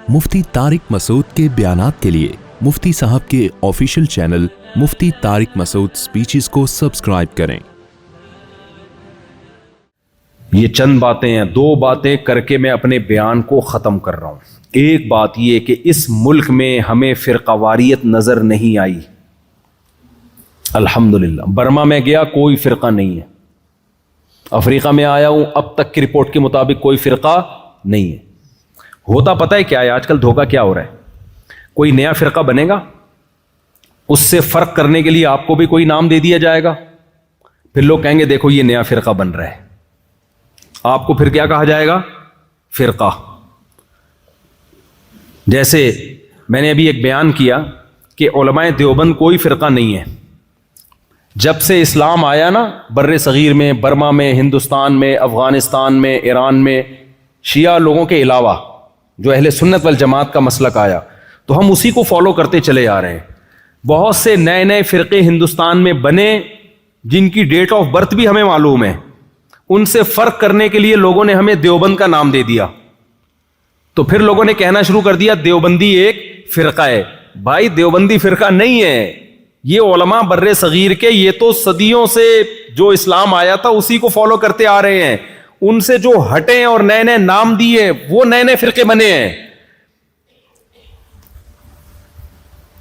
مفتی طارق مسعود کے بیانات کے لیے مفتی صاحب کے آفیشیل چینل مفتی طارق مسعود سپیچز کو سبسکرائب کریں۔ یہ چند باتیں ہیں، دو باتیں کر کے میں اپنے بیان کو ختم کر رہا ہوں۔ ایک بات یہ کہ اس ملک میں ہمیں فرقہ واریت نظر نہیں آئی، الحمدللہ۔ برما میں گیا کوئی فرقہ نہیں ہے، افریقہ میں آیا ہوں اب تک کی رپورٹ کے مطابق کوئی فرقہ نہیں ہے۔ ہوتا پتہ ہے کیا ہے آج کل دھوکہ کیا ہو رہا ہے؟ کوئی نیا فرقہ بنے گا، اس سے فرق کرنے کے لیے آپ کو بھی کوئی نام دے دیا جائے گا، پھر لوگ کہیں گے دیکھو یہ نیا فرقہ بن رہا ہے، آپ کو پھر کیا کہا جائے گا؟ فرقہ۔ جیسے میں نے ابھی ایک بیان کیا کہ علماء دیوبند کوئی فرقہ نہیں ہے۔ جب سے اسلام آیا نا بر صغیر میں، برما میں، ہندوستان میں، افغانستان میں، ایران میں، شیعہ لوگوں کے علاوہ جو اہل سنت والجماعت کا مسلک آیا تو ہم اسی کو فالو کرتے چلے آ رہے ہیں۔ بہت سے نئے نئے فرقے ہندوستان میں بنے جن کی ڈیٹ آف برتھ بھی ہمیں معلوم ہے، ان سے فرق کرنے کے لیے لوگوں نے ہمیں دیوبند کا نام دے دیا، تو پھر لوگوں نے کہنا شروع کر دیا دیوبندی ایک فرقہ ہے۔ بھائی دیوبندی فرقہ نہیں ہے، یہ علماء بر صغیر کے، یہ تو صدیوں سے جو اسلام آیا تھا اسی کو فالو کرتے آ رہے ہیں، ان سے جو ہٹے اور نئے نئے نام دیے وہ نئے نئے فرقے بنے ہیں۔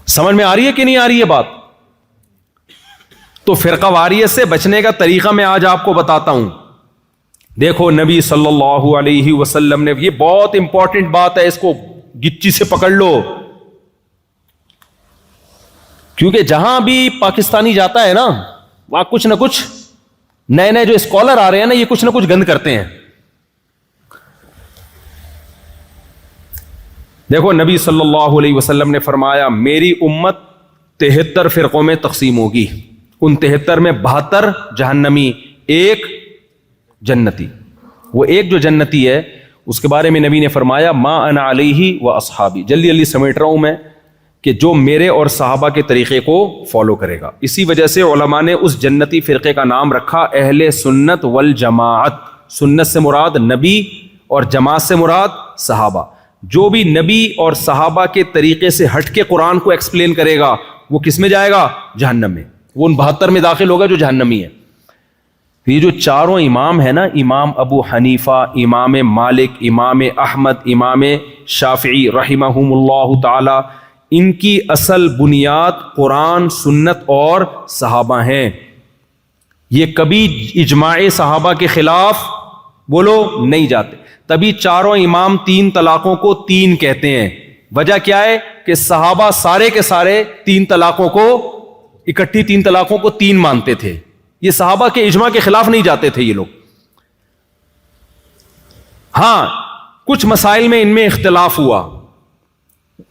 سمجھ میں آ رہی ہے کہ نہیں آ رہی ہے بات؟ تو فرقہ واریت سے بچنے کا طریقہ میں آج آپ کو بتاتا ہوں۔ دیکھو نبی صلی اللہ علیہ وسلم نے، یہ بہت امپورٹنٹ بات ہے، اس کو گچی سے پکڑ لو، کیونکہ جہاں بھی پاکستانی جاتا ہے نا وہاں کچھ نہ کچھ نئے نئے جو اسکالر آ رہے ہیں نا یہ کچھ نہ کچھ گند کرتے ہیں۔ دیکھو نبی صلی اللہ علیہ وسلم نے فرمایا میری امت 73 فرقوں میں تقسیم ہوگی، ان 73 میں 72 جہنمی، ایک جنتی۔ وہ ایک جو جنتی ہے اس کے بارے میں نبی نے فرمایا ما انا علیہ و اصحابی، جلدی جلدی سمیٹ رہا ہوں میں، کہ جو میرے اور صحابہ کے طریقے کو فالو کرے گا۔ اسی وجہ سے علماء نے اس جنتی فرقے کا نام رکھا اہل سنت والجماعت۔ سنت سے مراد نبی اور جماعت سے مراد صحابہ۔ جو بھی نبی اور صحابہ کے طریقے سے ہٹ کے قرآن کو ایکسپلین کرے گا وہ کس میں جائے گا؟ جہنم میں، وہ ان 72 میں داخل ہوگا جو جہنمی ہے۔ یہ جو چاروں امام ہیں نا، امام ابو حنیفہ، امام مالک، امام احمد، امام شافعی رحمہم اللہ تعالی، ان کی اصل بنیاد قرآن، سنت اور صحابہ ہیں۔ یہ کبھی اجماع صحابہ کے خلاف بولو نہیں جاتے، تبھی چاروں امام 3 طلاقوں کو 3 کہتے ہیں۔ وجہ کیا ہے کہ صحابہ سارے کے سارے 3 طلاقوں کو اکٹھی 3 طلاقوں کو 3 مانتے تھے، یہ صحابہ کے اجماع کے خلاف نہیں جاتے تھے یہ لوگ۔ ہاں کچھ مسائل میں ان میں اختلاف ہوا،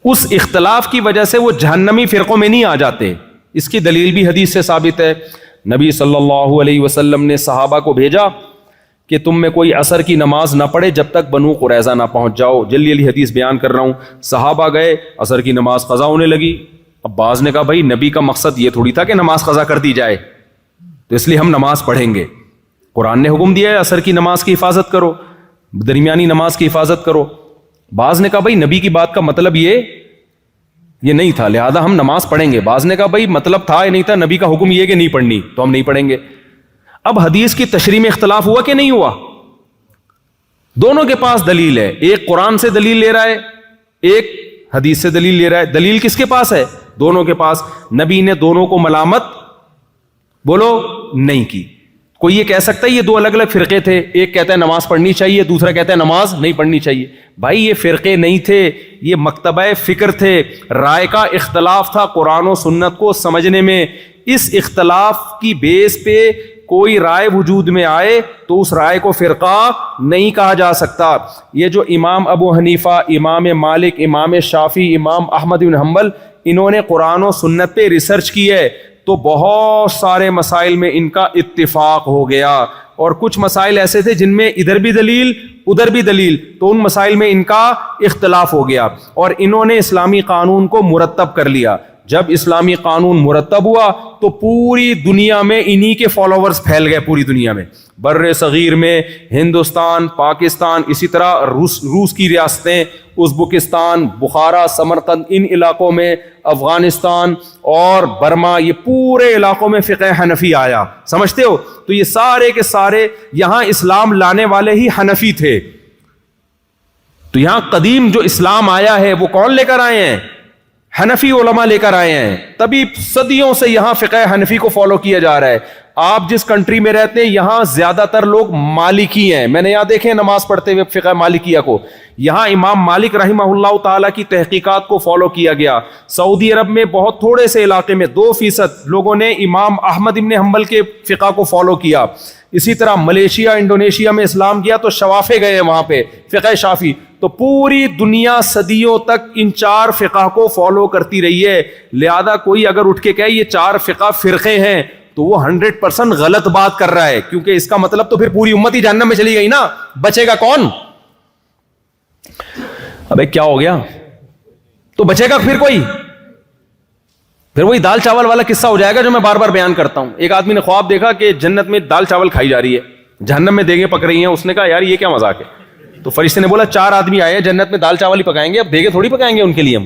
اس اختلاف کی وجہ سے وہ جہنمی فرقوں میں نہیں آ جاتے۔ اس کی دلیل بھی حدیث سے ثابت ہے۔ نبی صلی اللہ علیہ وسلم نے صحابہ کو بھیجا کہ تم میں کوئی عصر کی نماز نہ پڑھے جب تک بنو قریظہ نہ پہنچ جاؤ۔ جلدی جلدی حدیث بیان کر رہا ہوں۔ صحابہ گئے، عصر کی نماز قضا ہونے لگی۔ اب بعض نے کہا بھائی نبی کا مقصد یہ تھوڑی تھا کہ نماز قضا کر دی جائے، تو اس لیے ہم نماز پڑھیں گے۔ قرآن نے حکم دیا ہے عصر کی نماز کی حفاظت کرو، درمیانی نماز کی حفاظت کرو۔ بعض نے کہا بھائی نبی کی بات کا مطلب یہ نہیں تھا، لہذا ہم نماز پڑھیں گے۔ بعض نے کہا بھائی مطلب تھا یا نہیں تھا، نبی کا حکم یہ کہ نہیں پڑھنی تو ہم نہیں پڑھیں گے۔ اب حدیث کی تشریح میں اختلاف ہوا کہ نہیں ہوا؟ دونوں کے پاس دلیل ہے، ایک قرآن سے دلیل لے رہا ہے، ایک حدیث سے دلیل لے رہا ہے۔ دلیل کس کے پاس ہے؟ دونوں کے پاس۔ نبی نے دونوں کو ملامت بولو نہیں کی۔ کوئی یہ کہہ سکتا ہے یہ 2 الگ الگ فرقے تھے، ایک کہتا ہے نماز پڑھنی چاہیے، دوسرا کہتا ہے نماز نہیں پڑھنی چاہیے۔ بھائی یہ فرقے نہیں تھے، یہ مکتبہ فکر تھے، رائے کا اختلاف تھا قرآن و سنت کو سمجھنے میں۔ اس اختلاف کی بیس پہ کوئی رائے وجود میں آئے تو اس رائے کو فرقہ نہیں کہا جا سکتا۔ یہ جو امام ابو حنیفہ، امام مالک، امام شافعی، امام احمد بن حنبل، انہوں نے قرآن و سنت پہ ریسرچ کی ہے تو بہت سارے مسائل میں ان کا اتفاق ہو گیا، اور کچھ مسائل ایسے تھے جن میں ادھر بھی دلیل ادھر بھی دلیل، تو ان مسائل میں ان کا اختلاف ہو گیا، اور انہوں نے اسلامی قانون کو مرتب کر لیا۔ جب اسلامی قانون مرتب ہوا تو پوری دنیا میں انہی کے فالوورز پھیل گئے، پوری دنیا میں، بر صغیر میں، ہندوستان، پاکستان، اسی طرح روس کی ریاستیں ازبکستان، بخارا، سمرقند، ان علاقوں میں، افغانستان اور برما، یہ پورے علاقوں میں فقہ حنفی آیا. سمجھتے ہو؟ تو یہ سارے کے سارے یہاں اسلام لانے والے ہی حنفی تھے. تو یہاں قدیم جو اسلام آیا ہے وہ کون لے کر آئے ہیں؟ حنفی علماء لے کر آئے ہیں. تبھی صدیوں سے یہاں فقہ حنفی کو فالو کیا جا رہا ہے. آپ جس کنٹری میں رہتے ہیں یہاں زیادہ تر لوگ مالکی ہیں. میں نے یہاں دیکھے نماز پڑھتے ہوئے فقہ مالکیہ کو. یہاں امام مالک رحمہ اللہ تعالیٰ کی تحقیقات کو فالو کیا گیا. سعودی عرب میں بہت تھوڑے سے علاقے میں 2% لوگوں نے امام احمد ابن حنبل کے فقہ کو فالو کیا. اسی طرح ملیشیا، انڈونیشیا میں اسلام کیا تو شوافے گئے وہاں پہ فقہ شافی. تو پوری دنیا صدیوں تک ان 4 فقہ کو فالو کرتی رہی ہے. لہذا کوئی اگر اٹھ کے کہے یہ 4 فقہ فرقے ہیں تو وہ 100% غلط بات کر رہا ہے, کیونکہ اس کا مطلب تو پھر پوری امت ہی جہنم میں چلی گئی نا. بچے گا کون؟ ابے کیا ہو گیا؟ تو بچے گا پھر کوئی؟ پھر وہی دال چاول والا قصہ ہو جائے گا جو میں بار بار بیان کرتا ہوں. ایک آدمی نے خواب دیکھا کہ جنت میں دال چاول کھائی جا رہی ہے, جہنم میں دیگیں پک رہی ہیں. اس نے کہا یار یہ کیا مذاق ہے؟ تو فرشتے نے بولا 4 آدمی آئے ہیں جنت میں دال چاول ہی پکائیں گے, اب دیگیں تھوڑی پکائیں گے ان کے لیے ہم.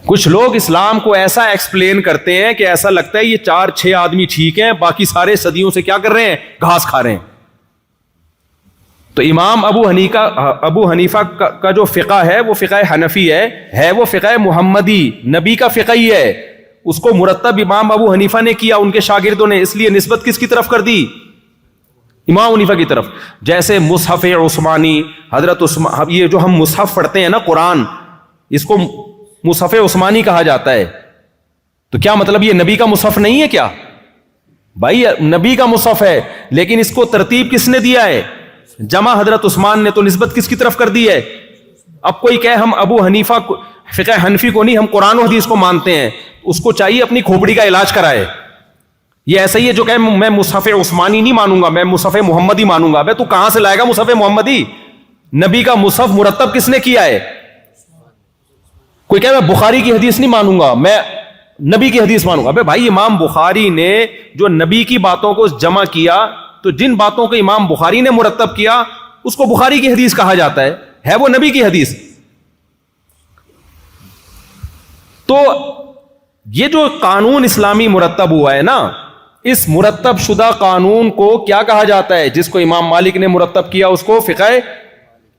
کچھ لوگ اسلام کو ایسا ایکسپلین کرتے ہیں کہ ایسا لگتا ہے یہ 4-6 آدمی ٹھیک ہیں, باقی سارے صدیوں سے کیا کر رہے ہیں؟ گھاس کھا رہے ہیں. تو امام ابو حنیفہ کا جو فقہ ہے وہ فقہ حنفی ہے وہ فقہ محمدی, نبی کا فقہ ہی ہے. اس کو مرتب امام ابو حنیفہ نے کیا, ان کے شاگردوں نے, اس لیے نسبت کس کی طرف کر دی؟ امام حنیفہ کی طرف. جیسے مصحف عثمانی, حضرت عثمان, یہ جو ہم مصحف پڑھتے ہیں نا قرآن, اس کو مصحف عثمانی کہا جاتا ہے. تو کیا مطلب یہ نبی کا مصحف نہیں ہے کیا؟ بھائی نبی کا مصحف ہے, لیکن اس کو ترتیب کس نے دیا ہے؟ جمع حضرت عثمان نے. تو نسبت کس کی طرف کر دی ہے؟ اب کوئی کہے ہم ابو حنیفہ فقہ حنفی کو نہیں, ہم قرآن و حدیث کو مانتے ہیں, اس کو چاہیے اپنی کھوپڑی کا علاج کرائے. یہ ایسا ہی ہے جو کہے میں مصحف عثمانی نہیں مانوں گا, میں مصحف محمدی مانوں گا. بھائی تو کہاں سے لائے گا مصحف محمدی؟ نبی کا مصحف مرتب کس نے کیا ہے؟ کوئی کہے میں بخاری کی حدیث نہیں مانوں گا, میں نبی کی حدیث مانوں گا. بھائی امام بخاری نے جو نبی کی باتوں کو جمع کیا, تو جن باتوں کو امام بخاری نے مرتب کیا اس کو بخاری کی حدیث کہا جاتا ہے وہ نبی کی حدیث. تو یہ جو قانون اسلامی مرتب ہوا ہے نا, اس مرتب شدہ قانون کو کیا کہا جاتا ہے؟ جس کو امام مالک نے مرتب کیا اس کو فقہ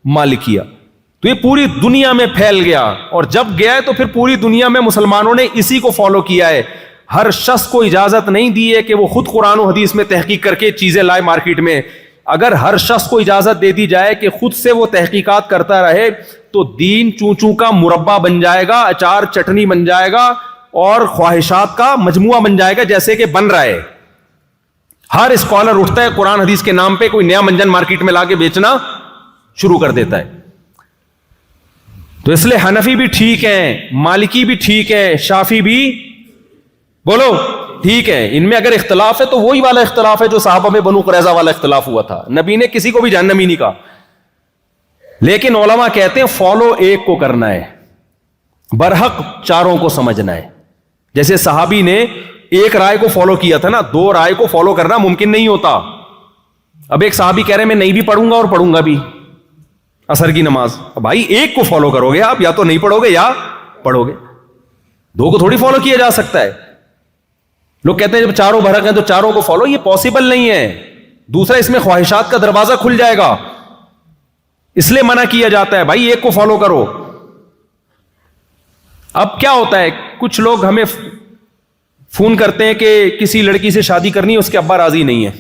مالکیہ. تو یہ پوری دنیا میں پھیل گیا, اور جب گیا ہے تو پھر پوری دنیا میں مسلمانوں نے اسی کو فالو کیا ہے. ہر شخص کو اجازت نہیں دی ہے کہ وہ خود قرآن و حدیث میں تحقیق کر کے چیزیں لائے مارکیٹ میں. اگر ہر شخص کو اجازت دے دی جائے کہ خود سے وہ تحقیقات کرتا رہے تو دین چوں چوں کا مربع بن جائے گا, اچار چٹنی بن جائے گا, اور خواہشات کا مجموعہ بن جائے گا, جیسے کہ بن رہا ہے. ہر اسکالر اٹھتا ہے قرآن حدیث کے نام پہ کوئی نیا منجن مارکیٹ میں لا کے بیچنا شروع کر دیتا ہے. تو اس لیے حنفی بھی ٹھیک ہیں, مالکی بھی ٹھیک ہے, شافی بھی بولو ٹھیک ہے. ان میں اگر اختلاف ہے تو وہی والا اختلاف ہے جو صحابہ میں بنو قریظہ والا اختلاف ہوا تھا. نبی نے کسی کو بھی جہنمی نہیں کہا, لیکن علماء کہتے ہیں فالو ایک کو کرنا ہے, برحق 4 کو سمجھنا ہے. جیسے صحابی نے ایک رائے کو فالو کیا تھا نا, 2 رائے کو فالو کرنا ممکن نہیں ہوتا. اب ایک صحابی کہہ رہے میں نہیں بھی پڑھوں گا اور پڑھوں گا بھی عصر کی نماز. بھائی ایک کو فالو کرو گے آپ, یا تو نہیں پڑھو گے یا پڑھو گے, 2 کو تھوڑی فالو کیا جا سکتا ہے. لوگ کہتے ہیں جب 4 برحق ہیں تو 4 کو فالو, یہ پاسبل نہیں ہے. دوسرا اس میں خواہشات کا دروازہ کھل جائے گا, اس لیے منع کیا جاتا ہے بھائی ایک کو فالو کرو. اب کیا ہوتا ہے, کچھ لوگ ہمیں فون کرتے ہیں کہ کسی لڑکی سے شادی کرنی ہے, اس کے ابا راضی نہیں ہے.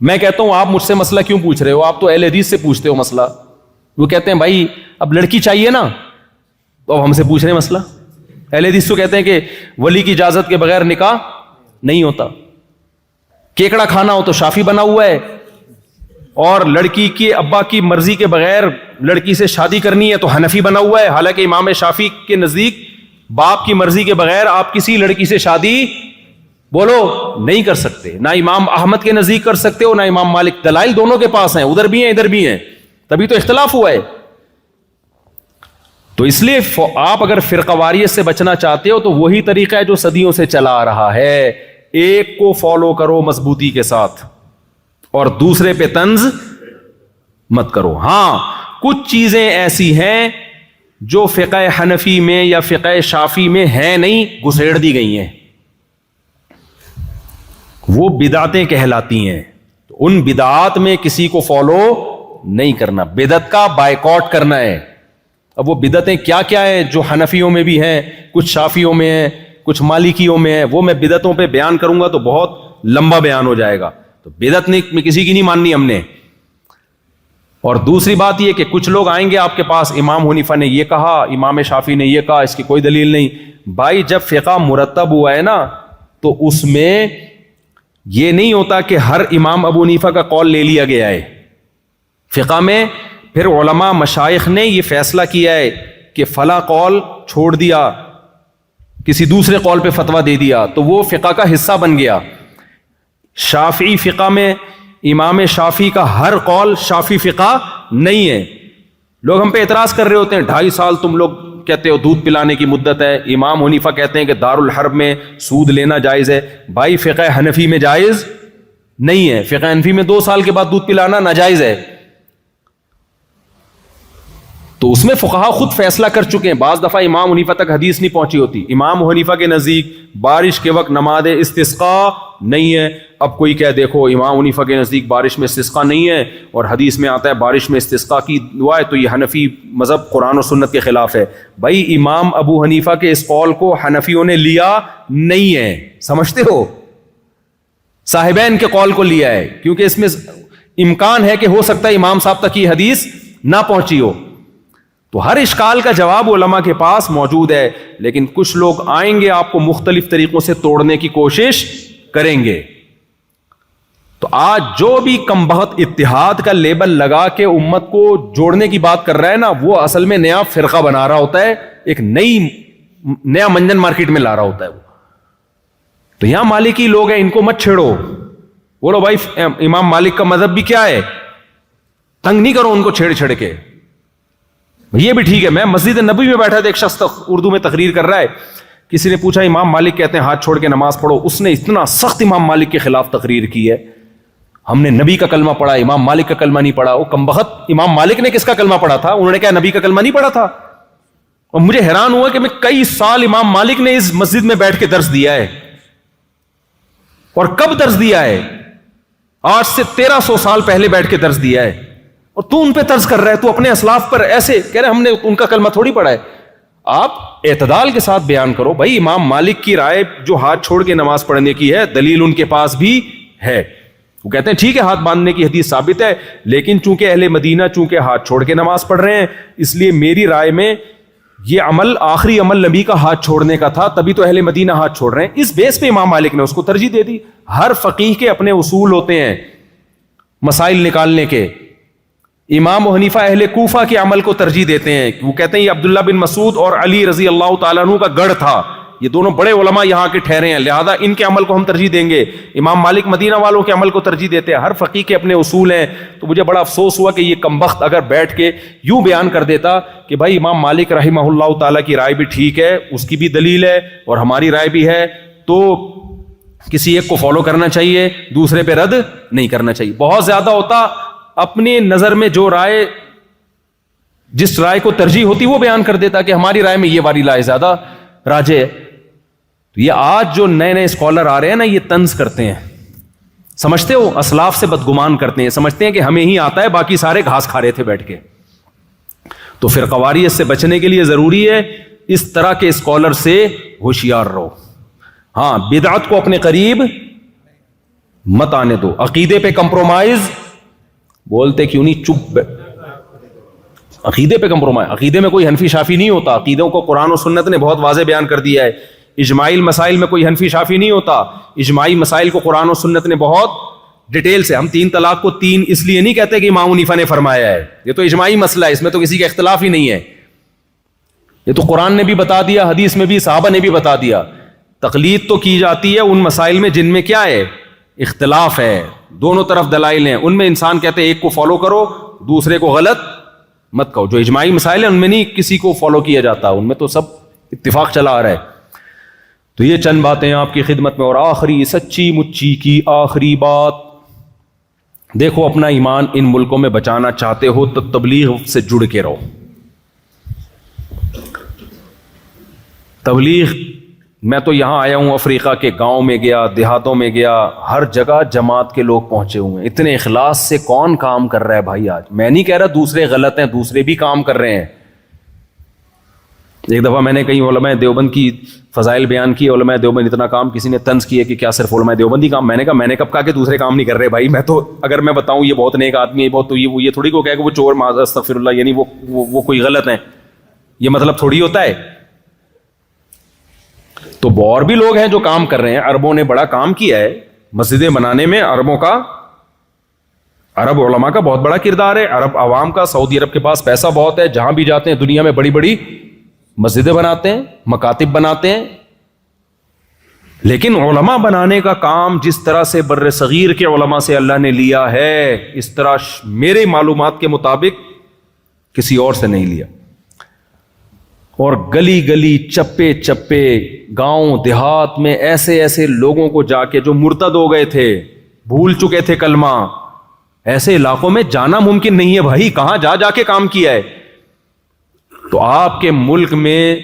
میں کہتا ہوں آپ مجھ سے مسئلہ کیوں پوچھ رہے ہو, آپ تو اہل حدیث سے پوچھتے ہو مسئلہ. وہ کہتے ہیں بھائی اب لڑکی چاہیے نا, تو اب ہم سے پوچھ رہے ہیں مسئلہ. اہل حدیث تو کہتے ہیں کہ ولی کی اجازت کے بغیر نکاح نہیں ہوتا. کیکڑا کھانا ہو تو شافی بنا ہوا ہے, اور لڑکی کے ابا کی مرضی کے بغیر لڑکی سے شادی کرنی ہے تو حنفی بنا ہوا ہے. حالانکہ امام شافی کے نزدیک باپ کی مرضی کے بغیر آپ کسی لڑکی سے شادی بولو نہیں کر سکتے. نہ امام احمد کے نزدیک کر سکتے ہو, نہ امام مالک. دلائل دونوں کے پاس ہیں, ادھر بھی ہیں ادھر بھی ہیں, تبھی تو اختلاف ہوا ہے. تو اس لیے آپ اگر فرقہ واریت سے بچنا چاہتے ہو تو وہی طریقہ ہے جو صدیوں سے چلا آ رہا ہے. ایک کو فالو کرو مضبوطی کے ساتھ, اور دوسرے پہ طنز مت کرو. ہاں کچھ چیزیں ایسی ہیں جو فقہ حنفی میں یا فقہ شافی میں ہیں نہیں، گھسیڑ دی گئی ہیں، وہ بدعتیں کہلاتی ہیں. تو ان بدعات میں کسی کو فالو نہیں کرنا، بدعت کا بائیکاٹ کرنا ہے. اب وہ بدعتیں کیا کیا ہیں جو حنفیوں میں بھی ہیں، کچھ شافیوں میں ہیں، کچھ مالکیوں میں ہیں، وہ میں بدعتوں پہ بیان کروں گا تو بہت لمبا بیان ہو جائے گا. تو بدعت میں کسی کی نہیں ماننی ہم نے. اور دوسری بات یہ کہ کچھ لوگ آئیں گے آپ کے پاس، امام حنیفہ نے یہ کہا، امام شافی نے یہ کہا، اس کی کوئی دلیل نہیں. بھائی جب فقہ مرتب ہوا ہے نا تو اس میں یہ نہیں ہوتا کہ ہر امام ابو حنیفہ کا قول لے لیا گیا ہے. فقہ میں پھر علماء مشائخ نے یہ فیصلہ کیا ہے کہ فلاں قول چھوڑ دیا، کسی دوسرے قول پہ فتویٰ دے دیا تو وہ فقہ کا حصہ بن گیا. شافعی فقہ میں امام شافی کا ہر قول شافی فقہ نہیں ہے. لوگ ہم پہ اعتراض کر رہے ہوتے ہیں 2.5 سال تم لوگ کہتے ہو دودھ پلانے کی مدت ہے، امام حنیفہ کہتے ہیں کہ دارالحرب میں سود لینا جائز ہے. بھائی فقہ حنفی میں جائز نہیں ہے، فقہ حنفی میں 2 سال کے بعد دودھ پلانا ناجائز ہے. تو اس میں فقہا خود فیصلہ کر چکے ہیں. بعض دفعہ امام حنیفہ تک حدیث نہیں پہنچی ہوتی. امام حنیفہ کے نزدیک بارش کے وقت نماز استسقاء نہیں ہے. اب کوئی کہہ دیکھو امام حنیفہ کے نزدیک بارش میں استسقاء نہیں ہے اور حدیث میں آتا ہے بارش میں استسقاء کی دعا ہے، تو یہ حنفی مذہب قرآن و سنت کے خلاف ہے. بھائی امام ابو حنیفہ کے اس قول کو حنفیوں نے لیا نہیں ہے، سمجھتے ہو؟ صاحبین کے قول کو لیا ہے کیونکہ اس میں امکان ہے کہ ہو سکتا ہے امام صاحب تک یہ حدیث نہ پہنچی ہو. تو ہر اشکال کا جواب علماء کے پاس موجود ہے، لیکن کچھ لوگ آئیں گے آپ کو مختلف طریقوں سے توڑنے کی کوشش کریں گے. تو آج جو بھی کمبخت اتحاد کا لیبل لگا کے امت کو جوڑنے کی بات کر رہا ہے نا، وہ اصل میں نیا فرقہ بنا رہا ہوتا ہے، ایک نیا منجن مارکیٹ میں لا رہا ہوتا ہے وہ. تو یہاں مالکی لوگ ہیں، ان کو مت چھیڑو. بولو بھائی امام مالک کا مذہب بھی کیا ہے، تنگ نہیں کرو ان کو چھیڑ چھیڑ کے. یہ بھی ٹھیک ہے. میں مسجد نبوی میں بیٹھا تھا، ایک شخص اردو میں تقریر کر رہا ہے، کسی نے پوچھا امام مالک کہتے ہیں ہاتھ چھوڑ کے نماز پڑھو. اس نے اتنا سخت امام مالک کے خلاف تقریر کی ہے، ہم نے نبی کا کلمہ پڑھا، امام مالک کا کلمہ نہیں پڑھا. وہ کمبخت امام مالک نے کس کا کلمہ پڑھا تھا؟ انہوں نے کہا نبی کا کلمہ نہیں پڑھا تھا. اور مجھے حیران ہوا کہ میں کئی سال امام مالک نے اس مسجد میں بیٹھ کے درس دیا ہے. اور کب درس دیا ہے؟ آج سے 1300 سال پہلے بیٹھ کے درس دیا ہے. اور تو ان پہ طرز کر رہا ہے، تو اپنے اسلاف پر ایسے کہہ رہے ہم نے ان کا کلمہ تھوڑی پڑھا ہے. آپ اعتدال کے ساتھ بیان کرو. بھائی امام مالک کی رائے جو ہاتھ چھوڑ کے نماز پڑھنے کی ہے، دلیل ان کے پاس بھی ہے. وہ کہتے ہیں ٹھیک ہے ہاتھ باندھنے کی حدیث ثابت ہے، لیکن چونکہ اہل مدینہ چونکہ ہاتھ چھوڑ کے نماز پڑھ رہے ہیں، اس لیے میری رائے میں یہ عمل آخری عمل نبی کا ہاتھ چھوڑنے کا تھا، تبھی تو اہل مدینہ ہاتھ چھوڑ رہے ہیں. اس بیس پہ امام مالک نے اس کو ترجیح دے دی. ہر فقیہ کے اپنے اصول ہوتے ہیں مسائل نکالنے کے. امام حنیفہ اہل کوفہ کے عمل کو ترجیح دیتے ہیں. وہ کہتے ہیں یہ عبداللہ بن مسعود اور علی رضی اللہ تعالیٰ عنہ کا گڑھ تھا، یہ دونوں بڑے علماء یہاں کے ٹھہرے ہیں، لہذا ان کے عمل کو ہم ترجیح دیں گے. امام مالک مدینہ والوں کے عمل کو ترجیح دیتے ہیں. ہر فقیہ کے اپنے اصول ہیں. تو مجھے بڑا افسوس ہوا کہ یہ کمبخت اگر بیٹھ کے یوں بیان کر دیتا کہ بھائی امام مالک رحمہ اللہ تعالیٰ کی رائے بھی ٹھیک ہے، اس کی بھی دلیل ہے اور ہماری رائے بھی ہے، تو کسی ایک کو فالو کرنا چاہیے، دوسرے پہ رد نہیں کرنا چاہیے. بہت زیادہ ہوتا اپنے نظر میں جو رائے، جس رائے کو ترجیح ہوتی وہ بیان کر دیتا کہ ہماری رائے میں یہ والی رائے زیادہ راجح ہے. تو یہ آج جو نئے نئے اسکالر آ رہے ہیں نا، یہ طنز کرتے ہیں، سمجھتے ہو اسلاف سے بدگمان کرتے ہیں، سمجھتے ہیں کہ ہمیں ہی آتا ہے، باقی سارے گھاس کھا رہے تھے بیٹھ کے. تو فرقواریت سے بچنے کے لیے ضروری ہے اس طرح کے اسکالر سے ہوشیار رہو. ہاں بدعت کو اپنے قریب مت آنے دو. عقیدے پہ کمپرومائز بولتے کیوں نہیں، چپ. عقیدے پہ کمپرومائز، عقیدے میں کوئی حنفی شافی نہیں ہوتا. عقیدوں کو قرآن و سنت نے بہت واضح بیان کر دیا ہے. اجماعی مسائل میں کوئی حنفی شافی نہیں ہوتا. اجماعی مسائل کو قرآن و سنت نے بہت ڈیٹیل سے، ہم 3 طلاق کو 3 اس لیے نہیں کہتے کہ امام حنیفہ نے فرمایا ہے، یہ تو اجماعی مسئلہ ہے، اس میں تو کسی کا اختلاف ہی نہیں ہے. یہ تو قرآن نے بھی بتا دیا، حدیث میں بھی، صحابہ نے بھی بتا دیا. تقلید تو کی جاتی ہے ان مسائل میں جن میں کیا ہے، اختلاف ہے، دونوں طرف دلائل ہیں. ان میں انسان کہتے ہیں ایک کو فالو کرو، دوسرے کو غلط مت کہو. جو اجماعی مسائل ہیں ان میں نہیں کسی کو فالو کیا جاتا، ان میں تو سب اتفاق چلا آ رہا ہے. تو یہ چند باتیں آپ کی خدمت میں. اور آخری سچی مچی کی آخری بات، دیکھو اپنا ایمان ان ملکوں میں بچانا چاہتے ہو تو تبلیغ سے جڑ کے رہو. تبلیغ، میں تو یہاں آیا ہوں افریقہ کے گاؤں میں گیا، دیہاتوں میں گیا، ہر جگہ جماعت کے لوگ پہنچے ہوئے ہیں. اتنے اخلاص سے کون کام کر رہا ہے بھائی آج؟ میں نہیں کہہ رہا دوسرے غلط ہیں، دوسرے بھی کام کر رہے ہیں. ایک دفعہ میں نے کہیں علماء دیوبند کی فضائل بیان کی، علماء دیوبند اتنا کام، کسی نے طنز کیا کہ کیا صرف علماء دیوبند ہی کام؟ میں نے کہا میں نے کب کہا کہ دوسرے کام نہیں کر رہے بھائی. میں تو اگر میں بتاؤں یہ بہت نیک آدمی ہے، بہت، تو یہ تھوڑی کو کہے کہ وہ چور، معاذ استغفر اللہ، یعنی وہ کوئی غلط ہیں، یہ مطلب تھوڑی ہوتا ہے. تو اور بھی لوگ ہیں جو کام کر رہے ہیں. عربوں نے بڑا کام کیا ہے مسجدیں بنانے میں، عرب علماء کا بہت بڑا کردار ہے، عرب عوام کا. سعودی عرب کے پاس پیسہ بہت ہے، جہاں بھی جاتے ہیں دنیا میں بڑی بڑی مسجدیں بناتے ہیں، مکاتب بناتے ہیں. لیکن علماء بنانے کا کام جس طرح سے بر صغیر کے علماء سے اللہ نے لیا ہے، اس طرح میرے معلومات کے مطابق کسی اور سے نہیں لیا. اور گلی گلی، چپے چپے، گاؤں دیہات میں ایسے ایسے لوگوں کو جا کے جو مرتد ہو گئے تھے، بھول چکے تھے کلمہ، ایسے علاقوں میں جانا ممکن نہیں ہے بھائی. کہاں جا کے کام کیا ہے. تو آپ کے ملک میں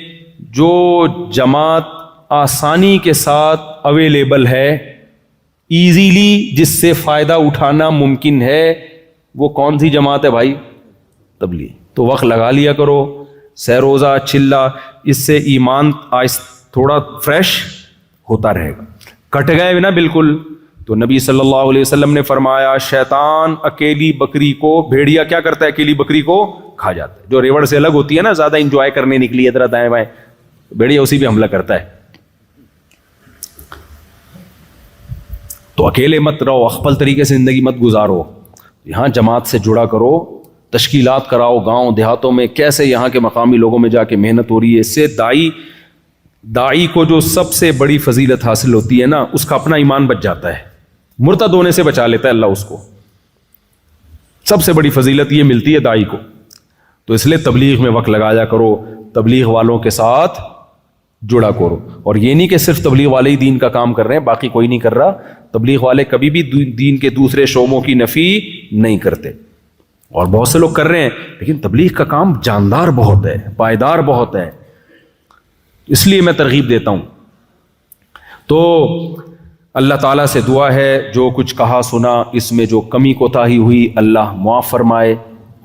جو جماعت آسانی کے ساتھ اویلیبل ہے، ایزیلی جس سے فائدہ اٹھانا ممکن ہے، وہ کون سی جماعت ہے بھائی؟ تبلیغ. تو وقت لگا لیا کرو، سہ روزہ چلا، اس سے ایمان تھوڑا فریش ہوتا رہے گا. کٹ گئے نا بالکل، تو نبی صلی اللہ علیہ وسلم نے فرمایا شیطان اکیلی بکری کو، بھیڑیا کیا کرتا ہے؟ اکیلی بکری کو کھا جاتا ہے. جو ریوڑ سے الگ ہوتی ہے نا، زیادہ انجوائے کرنے نکلی ادھر دائیں بائیں، بھیڑیا اسی پہ حملہ کرتا ہے. تو اکیلے مت رہو، اخپل طریقے سے زندگی مت گزارو، یہاں جماعت سے جڑا کرو، تشکیلات کراؤ گاؤں دیہاتوں میں. کیسے یہاں کے مقامی لوگوں میں جا کے محنت ہو رہی ہے. اس سے داعی کو جو سب سے بڑی فضیلت حاصل ہوتی ہے نا، اس کا اپنا ایمان بچ جاتا ہے، مرتد ہونے سے بچا لیتا ہے اللہ اس کو. سب سے بڑی فضیلت یہ ملتی ہے داعی کو. تو اس لیے تبلیغ میں وقت لگایا کرو، تبلیغ والوں کے ساتھ جڑا کرو. اور یہ نہیں کہ صرف تبلیغ والے ہی دین کا کام کر رہے ہیں، باقی کوئی نہیں کر رہا. تبلیغ والے کبھی بھی دین کے دوسرے شعبوں کی نفی نہیں کرتے، اور بہت سے لوگ کر رہے ہیں، لیکن تبلیغ کا کام جاندار بہت ہے، پائیدار بہت ہے. اس لیے میں ترغیب دیتا ہوں. تو اللہ تعالیٰ سے دعا ہے جو کچھ کہا سنا اس میں جو کمی کوتاہی ہوئی اللہ معاف فرمائے،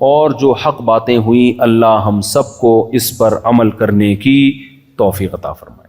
اور جو حق باتیں ہوئیں اللہ ہم سب کو اس پر عمل کرنے کی توفیق عطا فرمائے.